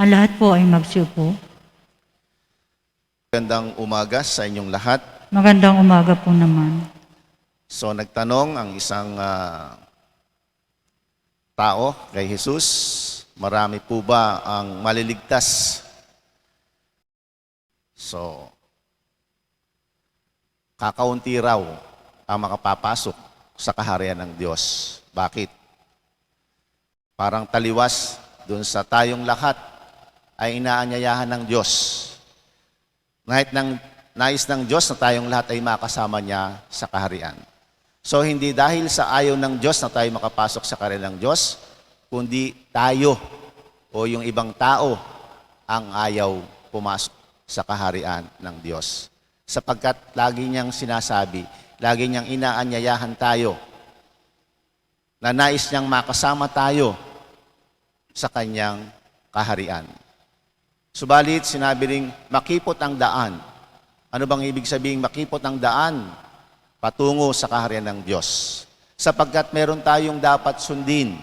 Ang lahat po ay magsiupo. Magandang umaga sa inyong lahat. Magandang umaga po naman. So nagtanong ang isang tao kay Jesus, marami po ba ang maliligtas? So, kakaunti raw ang makapapasok sa kaharian ng Diyos. Bakit? Parang taliwas dun sa tayong lahat ay inaanyayahan ng Diyos. Nais ng Diyos na tayong lahat ay makasama niya sa kaharian. So hindi dahil sa ayaw ng Diyos na tayo makapasok sa kaharian ng Diyos, kundi tayo o yung ibang tao ang ayaw pumasok sa kaharian ng Diyos. Sapagkat lagi niyang sinasabi, lagi niyang inaanyayahan tayo na nais niyang makasama tayo sa kanyang kaharian. Subalit, sinabi ring makipot ang daan. Ano bang ibig sabihin makipot ang daan? Patungo sa kaharian ng Diyos. Sapagkat meron tayong dapat sundin.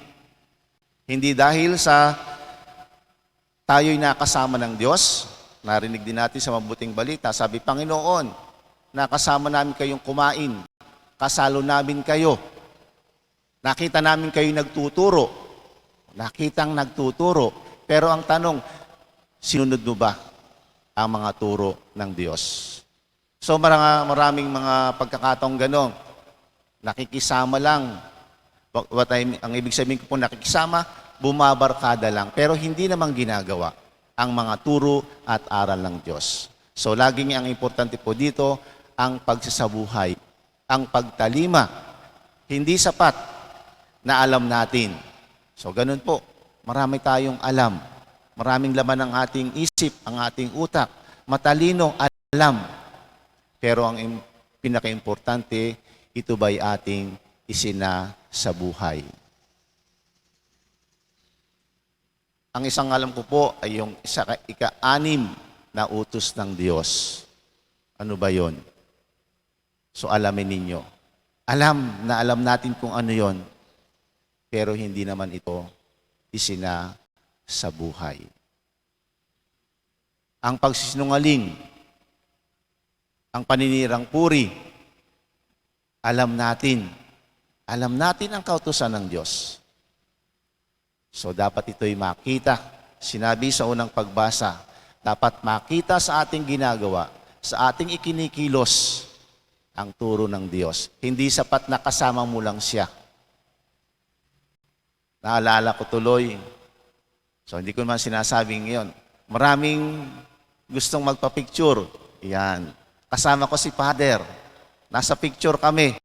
Hindi dahil sa tayo'y nakasama ng Diyos, narinig din natin sa mabuting balita, sabi, Panginoon, nakasama namin kayong kumain, kasalo namin kayo, nakita namin kayo nagtuturo, nakitang nagtuturo, pero ang tanong, sinunod mo ba ang mga turo ng Diyos? So maraming mga pagkakataong ganon, nakikisama lang. Ang ibig sabihin ko po nakikisama, bumabarkada lang. Pero hindi namang ginagawa ang mga turo at aral ng Diyos. So laging ang importante po dito, ang pagsasabuhay, ang pagtalima. Hindi sapat na alam natin. So ganun po, marami tayong alam. Maraming laman ng ating isip, ang ating utak. Matalino, alam. Pero ang pinaka-importante, ito ba'y ating isinasabuhay. Ang isang alam ko po ay yung ika-anim na utos ng Diyos. Ano ba yon? So alamin ninyo. Alam na alam natin kung ano yon, pero hindi naman ito isinasabuhay. Ang pagsisinungaling, ang paninirang puri, alam natin ang kautusan ng Diyos. So dapat ito'y makita. Sinabi sa unang pagbasa, dapat makita sa ating ginagawa, sa ating ikinikilos, ang turo ng Diyos. Hindi sapat na kasama mo lang siya. Naalala ko tuloy, so hindi ko naman sinasabing ngayon, maraming gustong magpa-picture. Yan. Kasama ko si Father. Nasa picture kami.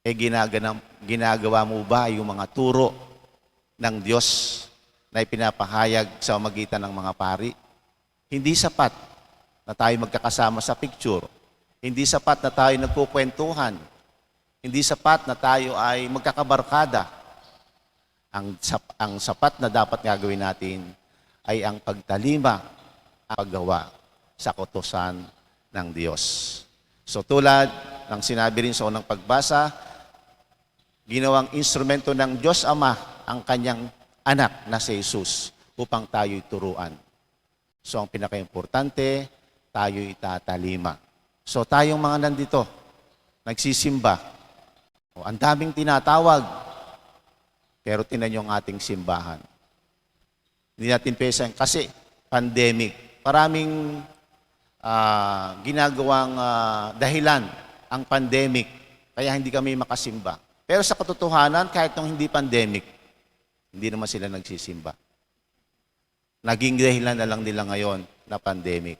Ginagawa mo ba yung mga turo ng Diyos na ipinapahayag sa magitan ng mga pari? Hindi sapat na tayo magkakasama sa picture. Hindi sapat na tayo nagkukwentuhan. Hindi sapat na tayo ay magkakabarkada. Ang sapat na dapat gagawin natin ay ang pagtalima, ang paggawa sa kautusan ng Diyos. So tulad ng sinabi rin sa unang pagbasa, ginawang instrumento ng Diyos Ama ang kanyang anak na si Jesus upang tayo'y turuan. So ang pinaka-importante, tayo'y tatalima. So tayong mga nandito, nagsisimba. Ang daming tinatawag, pero tinan niyo ang ating simbahan. Hindi natin pesan kasi pandemic. Maraming ginagawang dahilan ang pandemic, kaya hindi kami makasimba. Pero sa katotohanan, kahit nung hindi pandemic, hindi naman sila nagsisimba. Naging dahilan na lang nila ngayon na pandemic.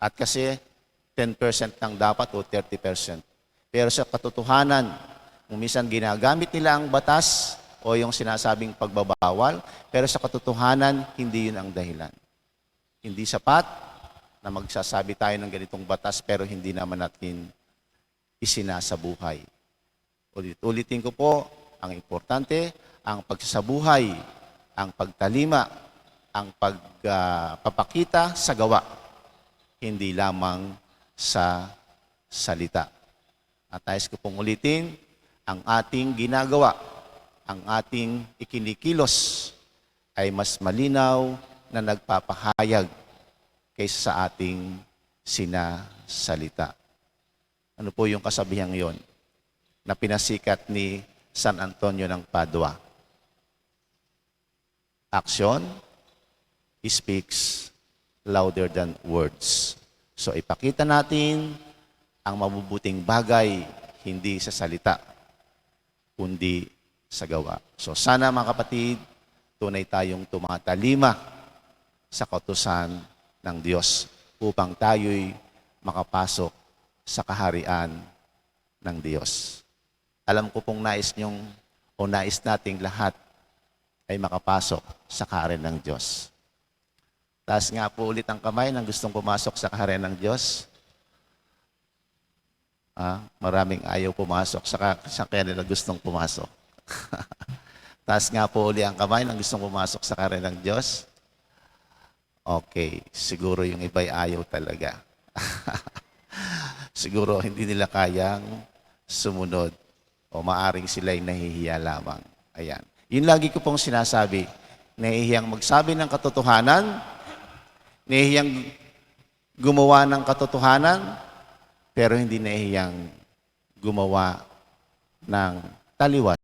At kasi 10% lang dapat o 30%. Pero sa katotohanan, kung minsan ginagamit nila ang batas o yung sinasabing pagbabawal, pero sa katotohanan, hindi yun ang dahilan. Hindi sapat na magsasabi tayo ng ganitong batas pero hindi naman natin isinasabuhay. Ulitin ko po, ang importante, ang pagsasabuhay, ang pagtalima, ang pagpapakita sa gawa, hindi lamang sa salita. At nais ko pong ulitin, ang ating ginagawa, ang ating ikinikilos ay mas malinaw na nagpapahayag kaysa sa ating sinasalita. Ano po yung kasabihang yon na pinasikat ni San Antonio ng Padua? Action speaks louder than words. So ipakita natin ang mabubuting bagay hindi sa salita, kundi sa gawa. So sana mga kapatid, tunay tayong tumatalima sa kautusan ng Diyos upang tayo'y makapasok sa kaharian ng Diyos. Alam ko pong nais nating lahat ay makapasok sa kaharian ng Diyos. Taas nga po ulit ang kamay ng gustong pumasok sa kaharian ng Diyos. Maraming ayaw pumasok sa kanila gustong pumasok. Taas nga po ulit ang kamay ng gustong pumasok sa kaharian ng Diyos. Okay, siguro yung iba'y ayaw talaga. Siguro hindi nila kayang sumunod o maaring sila'y nahihiya lamang. Ayan. Yun lagi ko pong sinasabi, nahihiyang magsabi ng katotohanan, nahihiyang gumawa ng katotohanan, pero hindi nahihiyang gumawa ng taliwas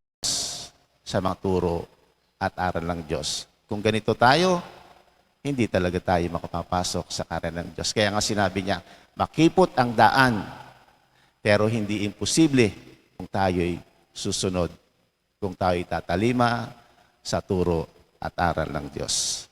sa mga turo at aral ng Diyos. Kung ganito tayo, hindi talaga tayo makapapasok sa kaharian ng Diyos. Kaya nga sinabi niya, makipot ang daan, pero hindi imposible kung tayo'y susunod, kung tayo'y tatalima sa turo at aral ng Diyos.